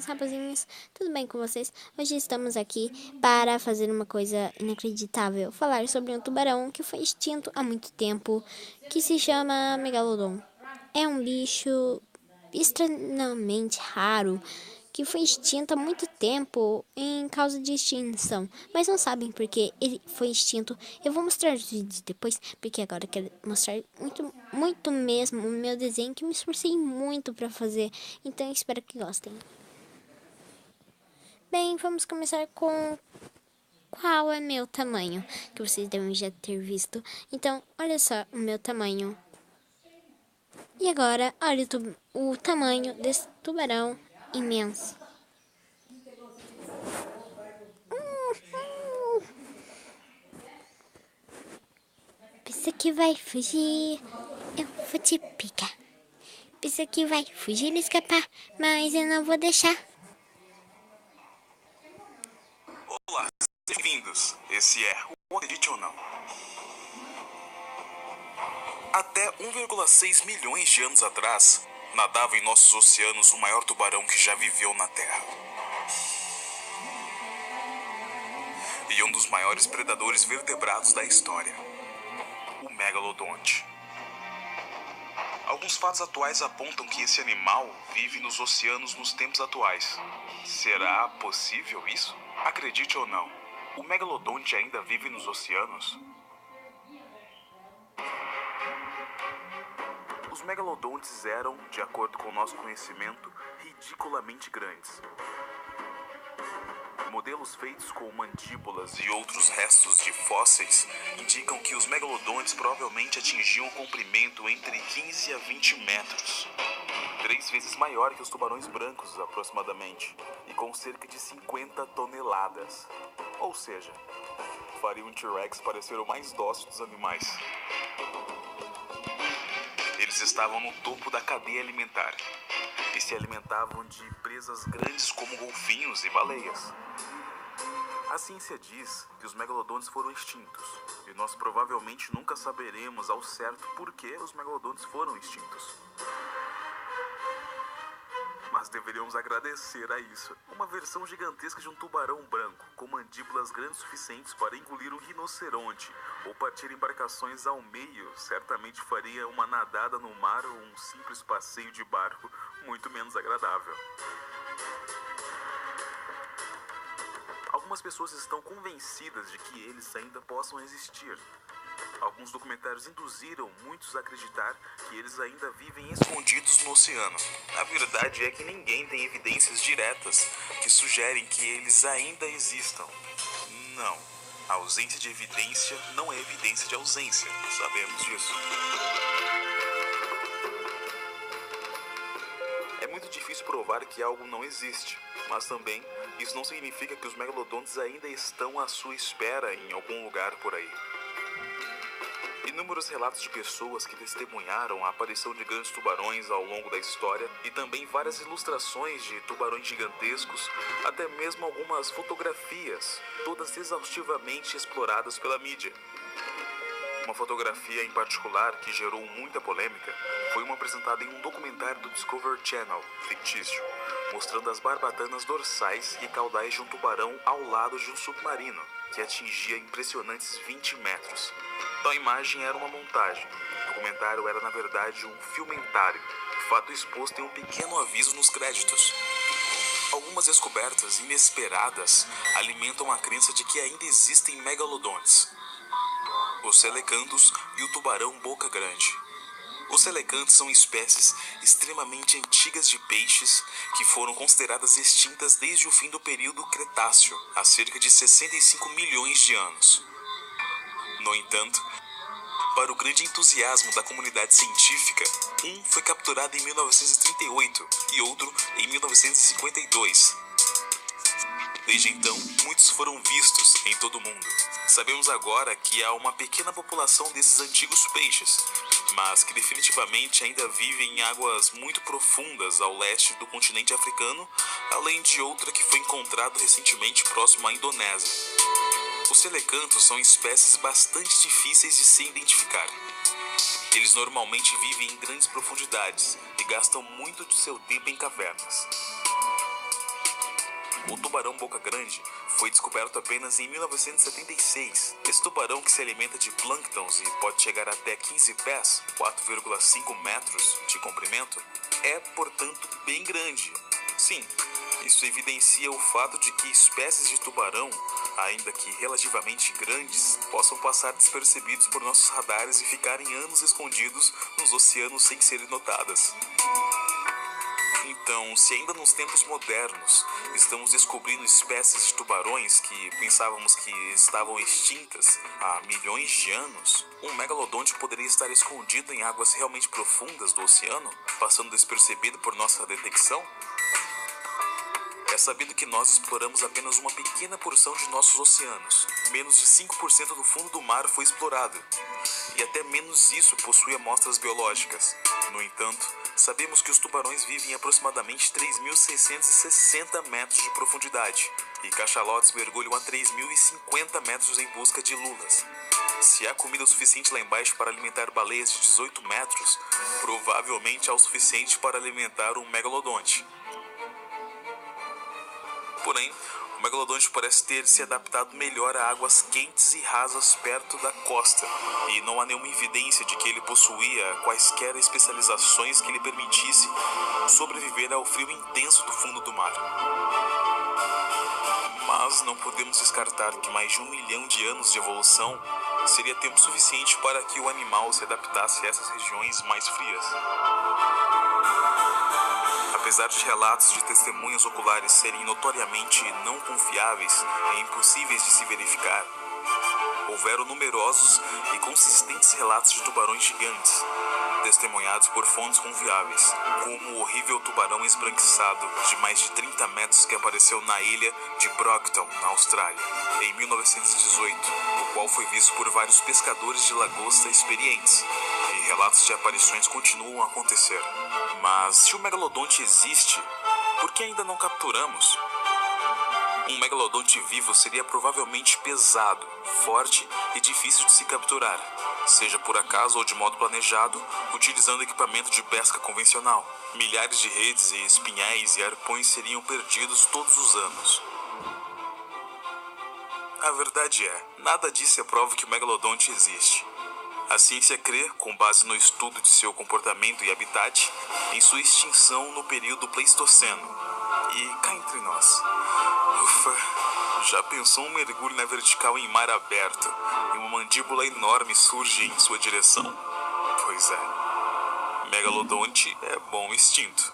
rapazinhos, tudo bem com vocês? Hoje estamos aqui para fazer uma coisa inacreditável, falar sobre um tubarão que foi extinto há muito tempo, que se chama Megalodon. É um bicho extremamente raro, que foi extinto há muito tempo em causa de extinção, mas não sabem por que ele foi extinto. Eu vou mostrar os vídeos depois, porque agora eu quero mostrar muito mesmo o meu desenho, que me esforcei muito para fazer, então eu espero que gostem. Bem, vamos começar com qual é meu tamanho, que vocês devem já ter visto. Então, olha só o meu tamanho. E agora, olha o tamanho desse tubarão imenso. Pensa que vai fugir, eu vou te picar. Pensa que vai fugir e escapar, mas eu não vou deixar. Olá, bem-vindos. Esse é o Acredite ou Não. Até 1,6 milhões de anos atrás, nadava em nossos oceanos o maior tubarão que já viveu na Terra. E um dos maiores predadores vertebrados da história, o megalodonte. Alguns fatos atuais apontam que esse animal vive nos oceanos nos tempos atuais. Será possível isso? Acredite ou não, o megalodonte ainda vive nos oceanos? Os megalodontes eram, de acordo com o nosso conhecimento, ridiculamente grandes. Modelos feitos com mandíbulas e outros restos de fósseis indicam que os megalodontes provavelmente atingiam um comprimento entre 15 a 20 metros. 3 vezes maior que os tubarões brancos, aproximadamente, e com cerca de 50 toneladas. Ou seja, faria um T-Rex parecer o mais dócil dos animais. Eles estavam no topo da cadeia alimentar e se alimentavam de presas grandes como golfinhos e baleias. A ciência diz que os megalodontes foram extintos, e nós provavelmente nunca saberemos ao certo por que os megalodontes foram extintos. Mas deveríamos agradecer a isso. Uma versão gigantesca de um tubarão branco, com mandíbulas grandes suficientes para engolir um rinoceronte, ou partir embarcações ao meio, certamente faria uma nadada no mar ou um simples passeio de barco muito menos agradável. Algumas pessoas estão convencidas de que eles ainda possam existir. Alguns documentários induziram muitos a acreditar que eles ainda vivem escondidos no oceano. A verdade é que ninguém tem evidências diretas que sugerem que eles ainda existam. Não, a ausência de evidência não é evidência de ausência, sabemos disso. É muito difícil provar que algo não existe, mas também isso não significa que os megalodontes ainda estão à sua espera em algum lugar por aí. Inúmeros relatos de pessoas que testemunharam a aparição de grandes tubarões ao longo da história e também várias ilustrações de tubarões gigantescos, até mesmo algumas fotografias, todas exaustivamente exploradas pela mídia. Uma fotografia em particular que gerou muita polêmica foi uma apresentada em um documentário do Discovery Channel, fictício, mostrando as barbatanas dorsais e caudais de um tubarão ao lado de um submarino, que atingia impressionantes 20 metros. Tal imagem era uma montagem. O documentário era, na verdade, um filmentário, fato exposto em um pequeno aviso nos créditos. Algumas descobertas inesperadas alimentam a crença de que ainda existem megalodontes, os selecantos e o tubarão boca grande. Os selecantos são espécies extremamente antigas de peixes que foram consideradas extintas desde o fim do período Cretáceo, há cerca de 65 milhões de anos. No entanto, para o grande entusiasmo da comunidade científica, um foi capturado em 1938 e outro em 1952. Desde então, muitos foram vistos em todo o mundo. Sabemos agora que há uma pequena população desses antigos peixes, mas que definitivamente ainda vivem em águas muito profundas ao leste do continente africano, além de outra que foi encontrada recentemente próximo à Indonésia. Os selecantos são espécies bastante difíceis de se identificar. Eles normalmente vivem em grandes profundidades e gastam muito de seu tempo em cavernas. O tubarão boca grande foi descoberto apenas em 1976. Esse tubarão, que se alimenta de plânctons e pode chegar até 15 pés, 4,5 metros de comprimento, é, portanto, bem grande. Sim, isso evidencia o fato de que espécies de tubarão, ainda que relativamente grandes, possam passar despercebidos por nossos radares e ficarem anos escondidos nos oceanos sem serem notadas. Então, se ainda nos tempos modernos estamos descobrindo espécies de tubarões que pensávamos que estavam extintas há milhões de anos, um megalodonte poderia estar escondido em águas realmente profundas do oceano, passando despercebido por nossa detecção? É sabido que nós exploramos apenas uma pequena porção de nossos oceanos. Menos de 5% do fundo do mar foi explorado. E até menos isso possui amostras biológicas. No entanto, sabemos que os tubarões vivem em aproximadamente 3.660 metros de profundidade. E cachalotes mergulham a 3.050 metros em busca de lulas. Se há comida o suficiente lá embaixo para alimentar baleias de 18 metros, provavelmente há o suficiente para alimentar um megalodonte. Porém, o megalodonte parece ter se adaptado melhor a águas quentes e rasas perto da costa, e não há nenhuma evidência de que ele possuía quaisquer especializações que lhe permitisse sobreviver ao frio intenso do fundo do mar. Mas não podemos descartar que mais de 1 milhão de anos de evolução seria tempo suficiente para que o animal se adaptasse a essas regiões mais frias. Apesar de relatos de testemunhas oculares serem notoriamente não confiáveis e impossíveis de se verificar, houveram numerosos e consistentes relatos de tubarões gigantes, testemunhados por fontes confiáveis, como o horrível tubarão esbranquiçado de mais de 30 metros que apareceu na ilha de Broughton, na Austrália, em 1918, o qual foi visto por vários pescadores de lagosta experientes, e relatos de aparições continuam a acontecer. Mas se o megalodonte existe, por que ainda não capturamos? Um megalodonte vivo seria provavelmente pesado, forte e difícil de se capturar, seja por acaso ou de modo planejado, utilizando equipamento de pesca convencional. Milhares de redes e espinhéis e arpões seriam perdidos todos os anos. A verdade é, nada disso é prova que o megalodonte existe. A ciência crê, com base no estudo de seu comportamento e habitat, em sua extinção no período Pleistoceno. E cá entre nós, ufa, já pensou um mergulho na vertical em mar aberto e uma mandíbula enorme surge em sua direção? Pois é, megalodonte é bom extinto.